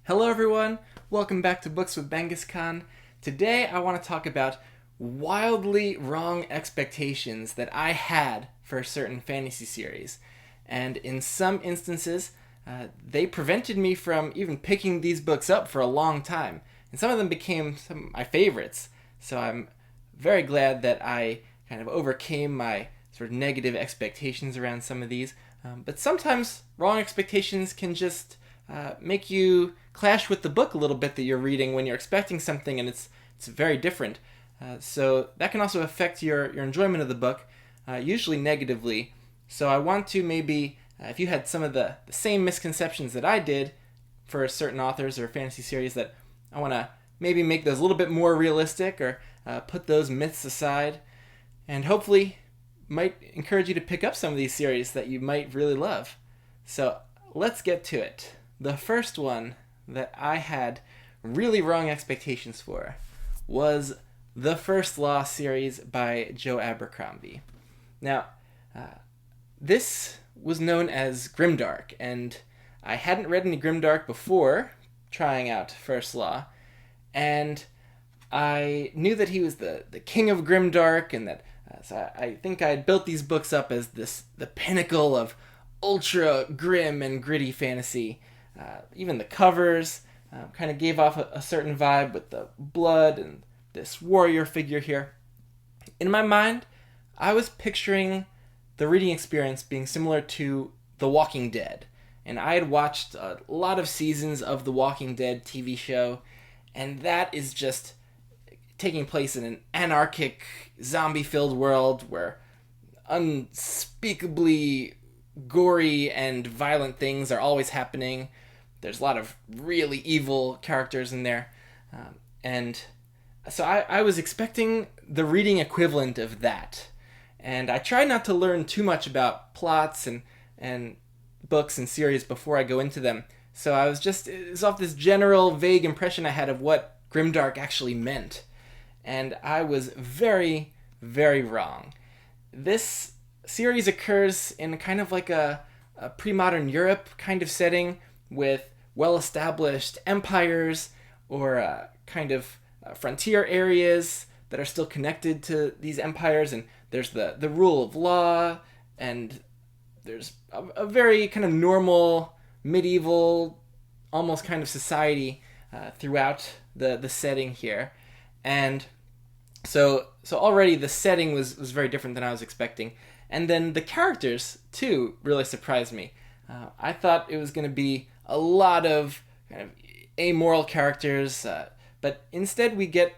Hello everyone, welcome back to Books with Bengus Khan. Today I want to talk about wildly wrong expectations that I had for a certain fantasy series. And in some instances, they prevented me from even picking these books up for a long time. And some of them became some of my favorites. So I'm very glad that I kind of overcame my sort of negative expectations around some of these. But sometimes wrong expectations can just make you clash with the book a little bit that you're reading when you're expecting something and it's very different. So that can also affect your enjoyment of the book, usually negatively. So I want to maybe, if you had some of the same misconceptions that I did for certain authors or fantasy series, that I want to maybe make those a little bit more realistic or put those myths aside, and hopefully might encourage you to pick up some of these series that you might really love. So let's get to it. The first one that I had really wrong expectations for was the First Law series by Joe Abercrombie. Now, this was known as Grimdark, and I hadn't read any Grimdark before trying out First Law, and I knew that he was the king of Grimdark, and that so I think I had built these books up as the pinnacle of ultra grim and gritty fantasy. Even the covers kind of gave off a certain vibe with the blood and this warrior figure here. In my mind, I was picturing the reading experience being similar to The Walking Dead. And I had watched a lot of seasons of The Walking Dead TV show, and that is just taking place in an anarchic, zombie-filled world where unspeakably gory and violent things are always happening. There's a lot of really evil characters in there. And so I was expecting the reading equivalent of that. And I try not to learn too much about plots and books and series before I go into them. So I was just, it was off this general vague impression I had of what Grimdark actually meant. And I was very, very wrong. This series occurs in kind of like a pre-modern Europe kind of setting with well-established empires or kind of frontier areas that are still connected to these empires, and there's the rule of law, and there's a very kind of normal medieval almost kind of society throughout the setting here. And so already the setting was very different than I was expecting. And then the characters, too, really surprised me. I thought it was going to be a lot of kind of amoral characters, but instead we get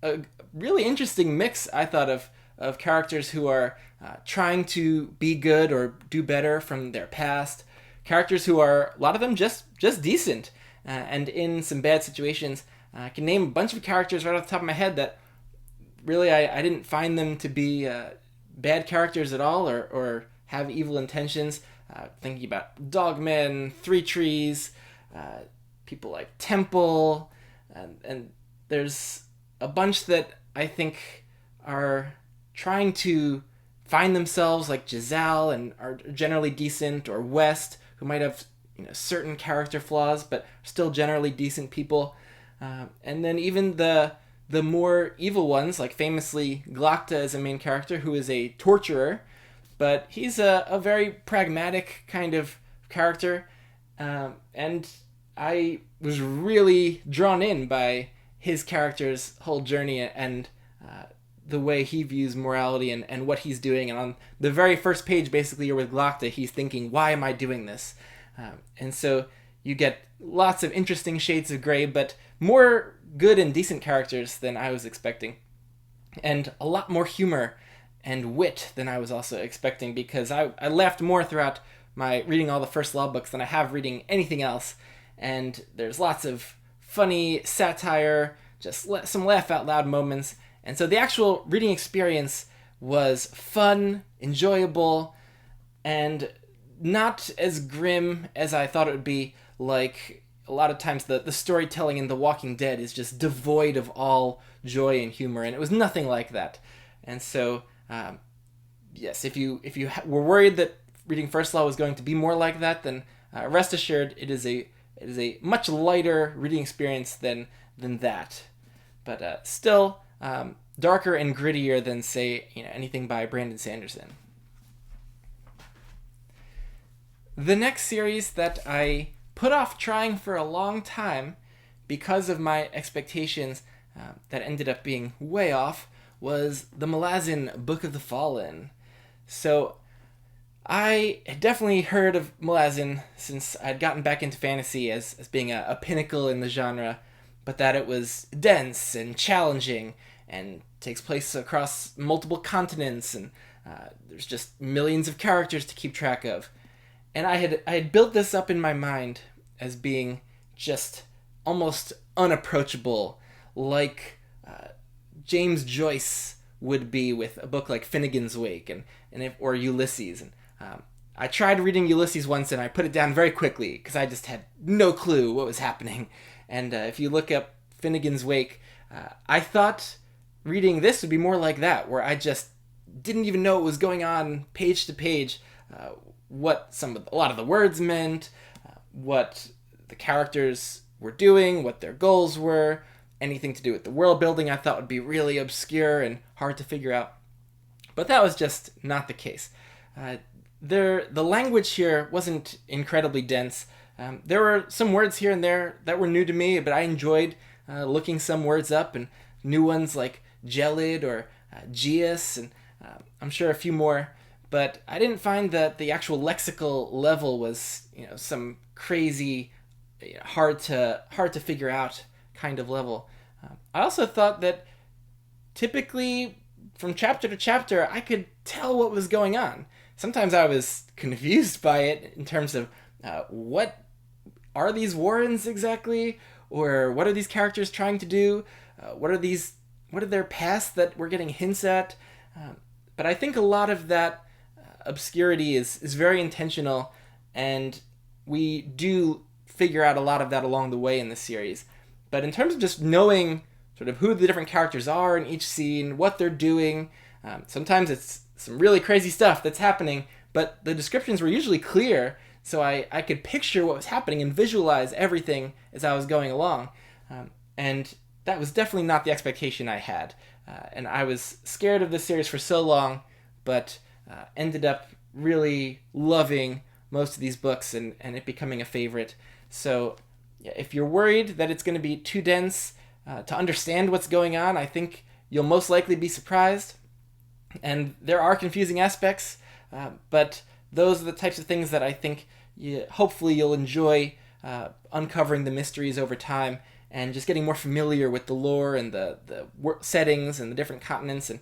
a really interesting mix, I thought, of characters who are trying to be good or do better from their past, characters who are, a lot of them, just decent, and in some bad situations. I can name a bunch of characters right off the top of my head that really I didn't find them to be bad characters at all or have evil intentions. Thinking about Dogmen, Three Trees, people like Temple, and there's a bunch that I think are trying to find themselves, like Giselle, and are generally decent, or West, who might have certain character flaws but still generally decent people. And then even the more evil ones, like famously Glocta is a main character who is a torturer, but he's a very pragmatic kind of character, and I was really drawn in by his character's whole journey and the way he views morality and what he's doing. And on the very first page, basically, you're with Glocta, he's thinking, why am I doing this? And so you get lots of interesting shades of gray, but more good and decent characters than I was expecting. And a lot more humor and wit than I was also expecting, because I laughed more throughout my reading all the First Law books than I have reading anything else. And there's lots of funny satire, just some laugh out loud moments. And so the actual reading experience was fun, enjoyable, and not as grim as I thought it would be. Like, a lot of times the storytelling in The Walking Dead is just devoid of all joy and humor, and it was nothing like that. And so, yes, if you were worried that reading First Law was going to be more like that, then rest assured it is a it is a much lighter reading experience than that. But still darker and grittier than, say, anything by Brandon Sanderson. The next series that I put off trying for a long time because of my expectations that ended up being way off was the Malazan Book of the Fallen. So I had definitely heard of Malazan since I'd gotten back into fantasy as being a pinnacle in the genre, but that it was dense and challenging and takes place across multiple continents, and there's just millions of characters to keep track of. And I had built this up in my mind as being just almost unapproachable, like James Joyce would be with a book like Finnegan's Wake or Ulysses. And I tried reading Ulysses once and I put it down very quickly because I just had no clue what was happening. And if you look up Finnegan's Wake, I thought reading this would be more like that, where I just didn't even know what was going on page to page, what a lot of the words meant, what the characters were doing, what their goals were, anything to do with the world building I thought would be really obscure and hard to figure out. But that was just not the case. The language here wasn't incredibly dense. There were some words here and there that were new to me, but I enjoyed looking some words up, and new ones like gelid or geas, and I'm sure a few more. But I didn't find that the actual lexical level was, some crazy, hard to figure out kind of level. I also thought that typically from chapter to chapter, I could tell what was going on. Sometimes I was confused by it in terms of what are these warrens exactly, or what are these characters trying to do? What are their pasts that we're getting hints at? But I think a lot of that obscurity is very intentional, and we do figure out a lot of that along the way in the series. But in terms of just knowing sort of who the different characters are in each scene, what they're doing, sometimes it's some really crazy stuff that's happening, but the descriptions were usually clear, so I could picture what was happening and visualize everything as I was going along. And that was definitely not the expectation I had. And I was scared of this series for so long, but ended up really loving most of these books and it becoming a favorite. So if you're worried that it's going to be too dense to understand what's going on, I think you'll most likely be surprised. And there are confusing aspects, but those are the types of things that I think hopefully you'll enjoy uncovering the mysteries over time and just getting more familiar with the lore and the settings and the different continents, and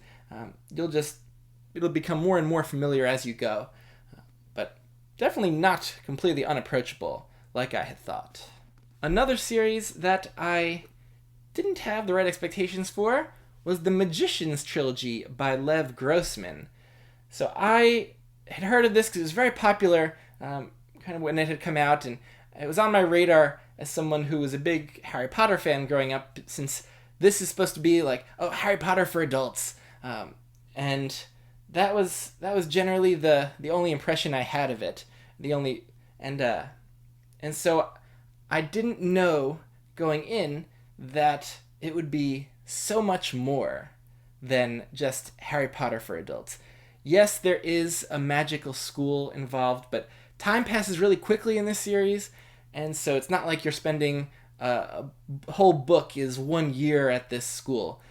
it'll become more and more familiar as you go. But definitely not completely unapproachable like I had thought. Another series that I didn't have the right expectations for was the Magicians Trilogy by Lev Grossman. So I had heard of this because it was very popular kind of when it had come out, and it was on my radar as someone who was a big Harry Potter fan growing up, since this is supposed to be like, Harry Potter for adults. And that was generally the only impression I had of it. And so I didn't know going in that it would be so much more than just Harry Potter for adults. Yes, there is a magical school involved, but time passes really quickly in this series, and so it's not like you're spending a whole book is 1 year at this school.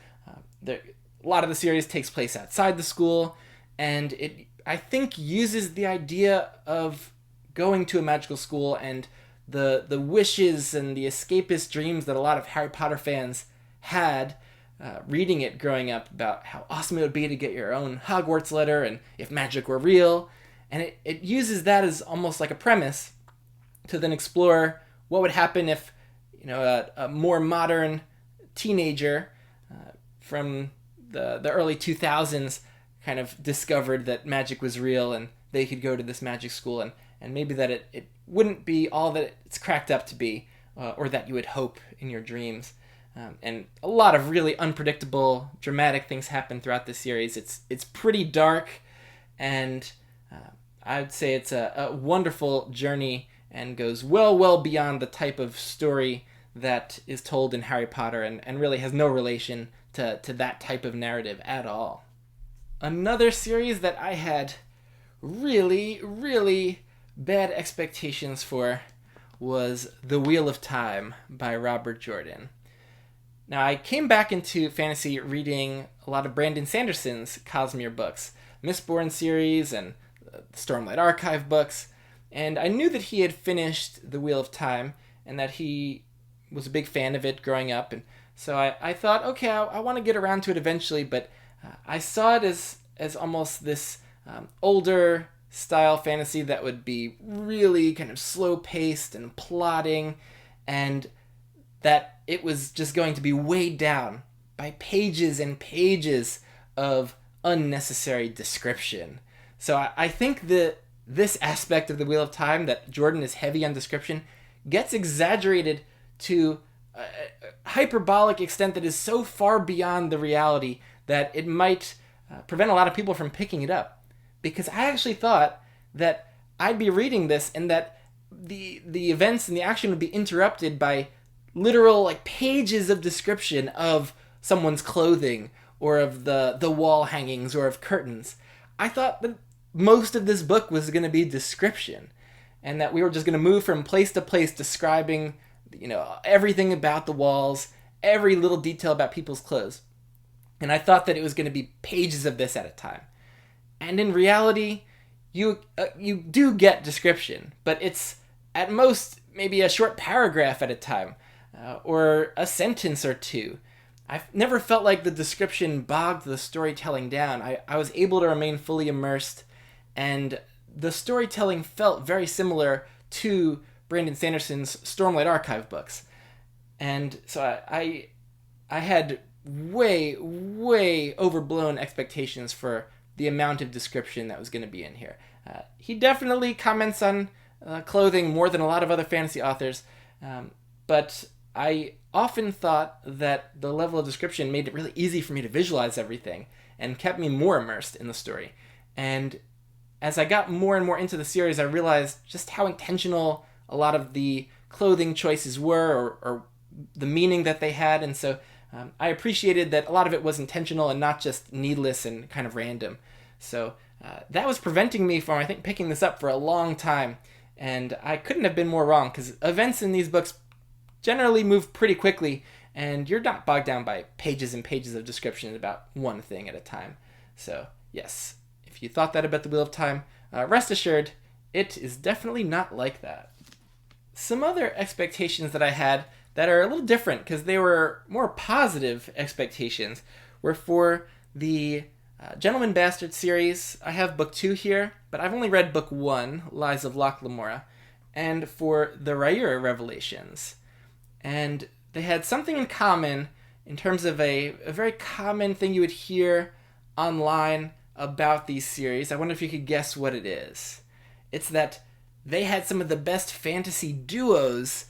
A lot of the series takes place outside the school, and it, I think, uses the idea of going to a magical school and the wishes and the escapist dreams that a lot of Harry Potter fans had reading it growing up about how awesome it would be to get your own Hogwarts letter and if magic were real. And it uses that as almost like a premise to then explore what would happen if a more modern teenager from the early 2000s kind of discovered that magic was real and they could go to this magic school, and maybe that it wouldn't be all that it's cracked up to be, or that you would hope in your dreams. And a lot of really unpredictable, dramatic things happen throughout this series. It's pretty dark, and I would say it's a wonderful journey and goes well beyond the type of story that is told in Harry Potter, and really has no relation to that type of narrative at all. Another series that I had really bad expectations for was The Wheel of Time by Robert Jordan. Now, I came back into fantasy reading a lot of Brandon Sanderson's Cosmere books, Mistborn series and Stormlight Archive books, and I knew that he had finished The Wheel of Time and that he was a big fan of it growing up, and so I thought, okay, I want to get around to it eventually, but I saw it as almost this older style fantasy that would be really kind of slow-paced and plotting, and that it was just going to be weighed down by pages and pages of unnecessary description. So I think that this aspect of The Wheel of Time, that Jordan is heavy on description, gets exaggerated to a hyperbolic extent that is so far beyond the reality that it might prevent a lot of people from picking it up. Because I actually thought that I'd be reading this and that the events and the action would be interrupted by literal pages of description of someone's clothing or of the wall hangings or of curtains. I thought that most of this book was going to be description, and that we were just going to move from place to place describing everything about the walls, every little detail about people's clothes. And I thought that it was going to be pages of this at a time. And in reality, you do get description, but it's at most maybe a short paragraph at a time, or a sentence or two. I've never felt like the description bogged the storytelling down. I was able to remain fully immersed, and the storytelling felt very similar to Brandon Sanderson's Stormlight Archive books. And so I had way overblown expectations for the amount of description that was going to be in here. He definitely comments on clothing more than a lot of other fantasy authors, but I often thought that the level of description made it really easy for me to visualize everything and kept me more immersed in the story. And as I got more and more into the series, I realized just how intentional a lot of the clothing choices were, or the meaning that they had, and so I appreciated that a lot of it was intentional and not just needless and kind of random. So that was preventing me from, I think, picking this up for a long time, and I couldn't have been more wrong, because events in these books generally move pretty quickly, and you're not bogged down by pages and pages of description about one thing at a time. So yes, if you thought that about The Wheel of Time, rest assured, it is definitely not like that. Some other expectations that I had that are a little different, because they were more positive expectations, were for the Gentleman Bastard series. I have book 2 here, but I've only read book 1, Lies of Locke, Lamora, and for the Riyria Revelations. And they had something in common in terms of a very common thing you would hear online about these series. I wonder if you could guess what it is. It's that they had some of the best fantasy duos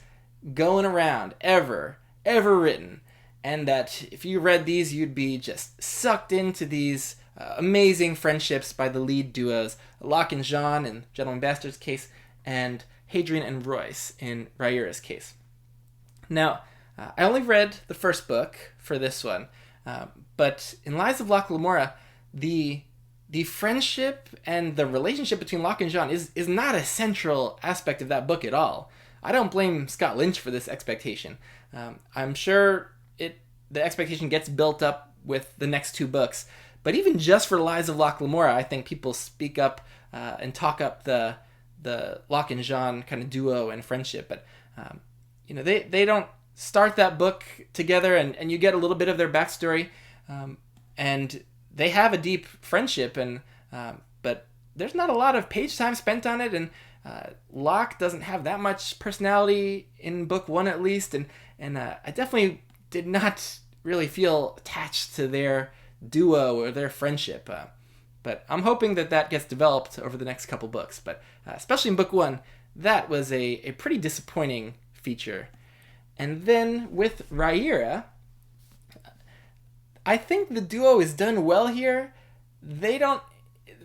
going around ever written, and that if you read these, you'd be just sucked into these amazing friendships by the lead duos, Locke and Jean in Gentleman Bastard's case, and Hadrian and Royce in Riyria's case. Now, I only read the first book for this one, but in Lies of Locke, Lamora, the friendship and the relationship between Locke and Jean is not a central aspect of that book at all. I don't blame Scott Lynch for this expectation. I'm sure the expectation gets built up with the next 2 books, but even just for Lies of Locke, Lamora, I think people speak up and talk up the Locke and Jean kind of duo and friendship. But they don't start that book together, and you get a little bit of their backstory, and they have a deep friendship, and but there's not a lot of page time spent on it, and Locke doesn't have that much personality in book 1 at least, and I definitely did not really feel attached to their duo or their friendship. But I'm hoping that gets developed over the next couple books. But especially in book 1, that was a pretty disappointing feature. And then with Riyria, I think the duo is done well here. Riyria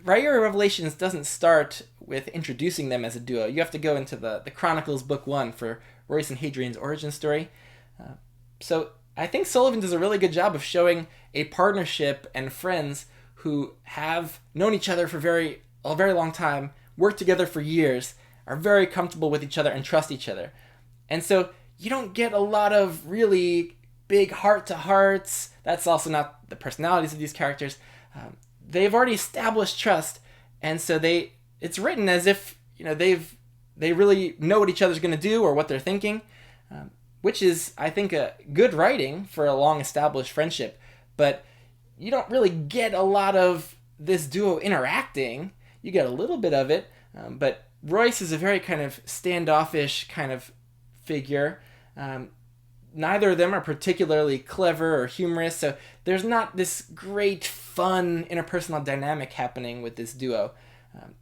Revelations doesn't start with introducing them as a duo. You have to go into the Chronicles Book 1 for Royce and Hadrian's origin story. So I think Sullivan does a really good job of showing a partnership and friends who have known each other for a very long time, worked together for years, are very comfortable with each other and trust each other. And so you don't get a lot of really big heart-to-hearts. That's also not the personalities of these characters. They've already established trust, and so it's written as if they really know what each other's going to do or what they're thinking, which is, I think, a good writing for a long-established friendship. But you don't really get a lot of this duo interacting. You get a little bit of it, but Royce is a very kind of standoffish kind of figure. Neither of them are particularly clever or humorous, so there's not this great, fun interpersonal dynamic happening with this duo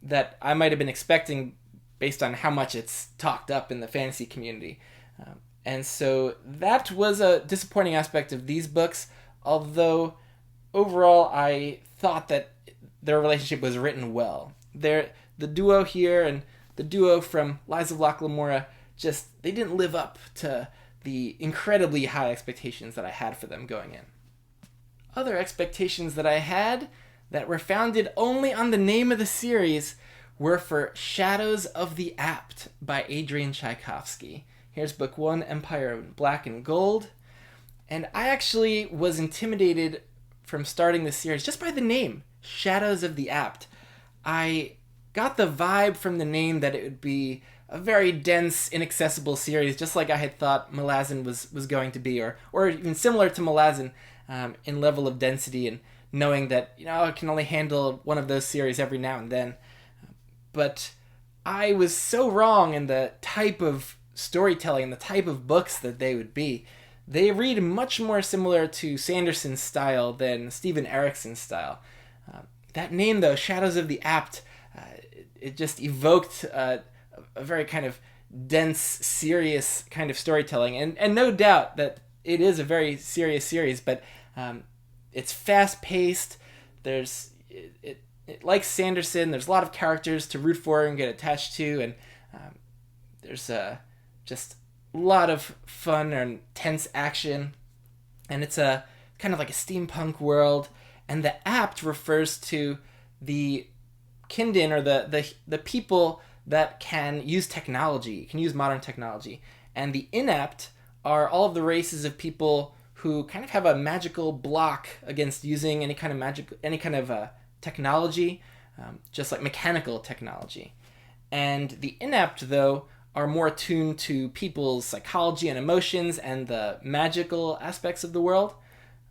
that I might have been expecting based on how much it's talked up in the fantasy community. And so that was a disappointing aspect of these books, although overall I thought that their relationship was written well. The duo here and the duo from Lies of Locke, Lamora, they didn't live up to the incredibly high expectations that I had for them going in. Other expectations that I had that were founded only on the name of the series were for Shadows of the Apt by Adrian Tchaikovsky. Here's book 1, Empire in Black and Gold. And I actually was intimidated from starting the series just by the name, Shadows of the Apt. I got the vibe from the name that it would be a very dense, inaccessible series, just like I had thought Malazan was going to be, or even similar to Malazan in level of density, and knowing that I can only handle one of those series every now and then. But I was so wrong in the type of storytelling, the type of books that they would be. They read much more similar to Sanderson's style than Steven Eriksson's style. That name, though, Shadows of the Apt, it just evoked a very kind of dense, serious kind of storytelling. And no doubt that it is a very serious series, but it's fast-paced. Like Sanderson, there's a lot of characters to root for and get attached to, and there's just a lot of fun and tense action. And it's a kind of like a steampunk world, and the apt refers to the Kindin, or the people that can use technology, can use modern technology. And the inapt are all of the races of people who kind of have a magical block against using any kind of technology, just like mechanical technology. And the inapt, though, are more attuned to people's psychology and emotions and the magical aspects of the world,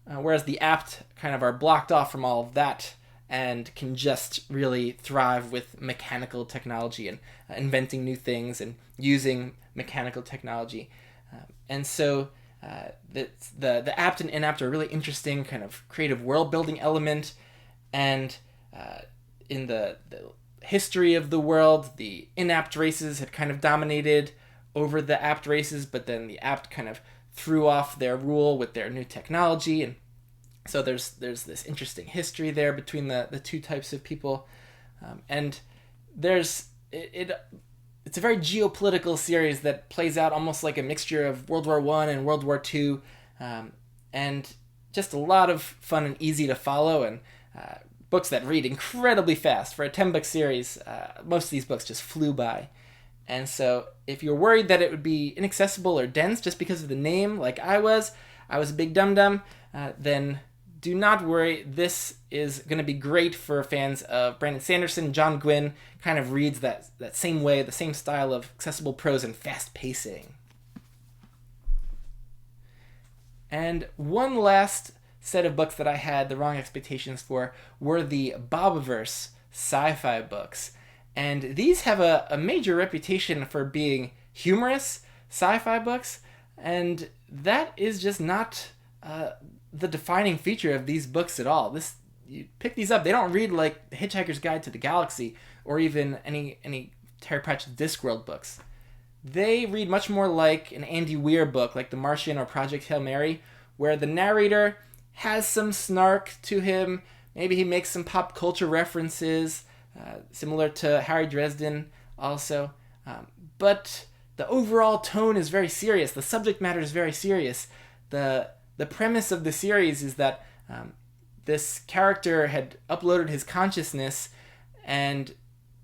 whereas the apt kind of are blocked off from all of that and can just really thrive with mechanical technology and inventing new things and using mechanical technology. And so the apt and inapt are a really interesting kind of creative world-building element. And in the history of the world, the inapt races had kind of dominated over the apt races, but then the apt kind of threw off their rule with their new technology. And so there's this interesting history there between the two types of people. And it's a very geopolitical series that plays out almost like a mixture of World War I and World War II, and just a lot of fun and easy to follow, and books that read incredibly fast. For a 10-book series, most of these books just flew by. And so if you're worried that it would be inaccessible or dense just because of the name, like I was a big dum-dum, then do not worry. This is going to be great for fans of Brandon Sanderson. John Gwynne kind of reads that same way, the same style of accessible prose and fast pacing. And one last set of books that I had the wrong expectations for were the Bobiverse sci-fi books. And these have a major reputation for being humorous sci-fi books, and that is just not the defining feature of these books at all. You pick these up, they don't read like The Hitchhiker's Guide to the Galaxy or even any Terry Pratchett's Discworld books. They read much more like an Andy Weir book, like The Martian or Project Hail Mary, where the narrator has some snark to him. Maybe he makes some pop culture references, similar to Harry Dresden also. But the overall tone is very serious. The subject matter is very serious. The premise of the series is that this character had uploaded his consciousness and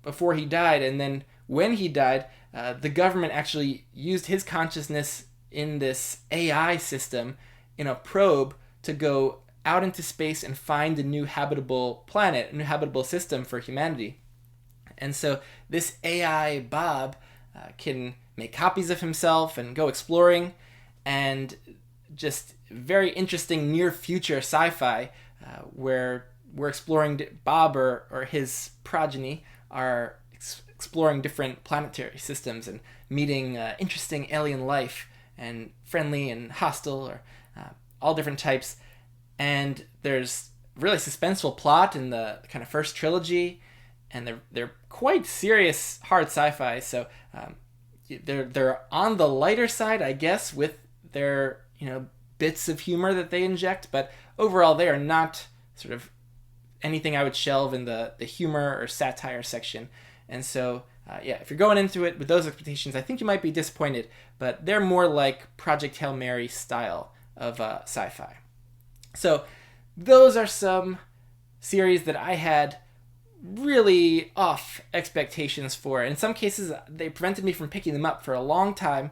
before he died, and then when he died, the government actually used his consciousness in this AI system in a probe to go out into space and find a new habitable planet, a new habitable system for humanity. And so this AI Bob can make copies of himself and go exploring, and just very interesting near future sci-fi where we're exploring Bob or his progeny are exploring different planetary systems and meeting interesting alien life, and friendly and hostile, or all different types. And there's really suspenseful plot in the kind of first trilogy, and they're quite serious, hard sci-fi. So they're on the lighter side, I guess, with their bits of humor that they inject, but overall they are not sort of anything I would shelve in the humor or satire section. And so if you're going into it with those expectations, I think you might be disappointed, but they're more like Project Hail Mary style of sci-fi. So those are some series that I had really off expectations for. In some cases, they prevented me from picking them up for a long time,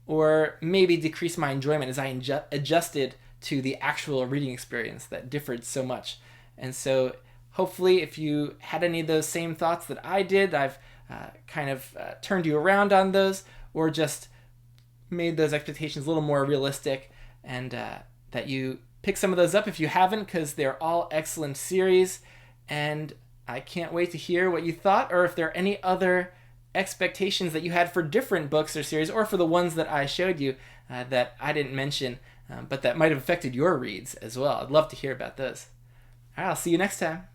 or maybe decreased my enjoyment as I adjusted to the actual reading experience that differed so much. And so hopefully if you had any of those same thoughts that I did, I've kind of turned you around on those, or just made those expectations a little more realistic, and that you pick some of those up if you haven't, because they're all excellent series, and I can't wait to hear what you thought, or if there are any other expectations that you had for different books or series, or for the ones that I showed you that I didn't mention, but that might have affected your reads as well. I'd love to hear about those. All right, I'll see you next time.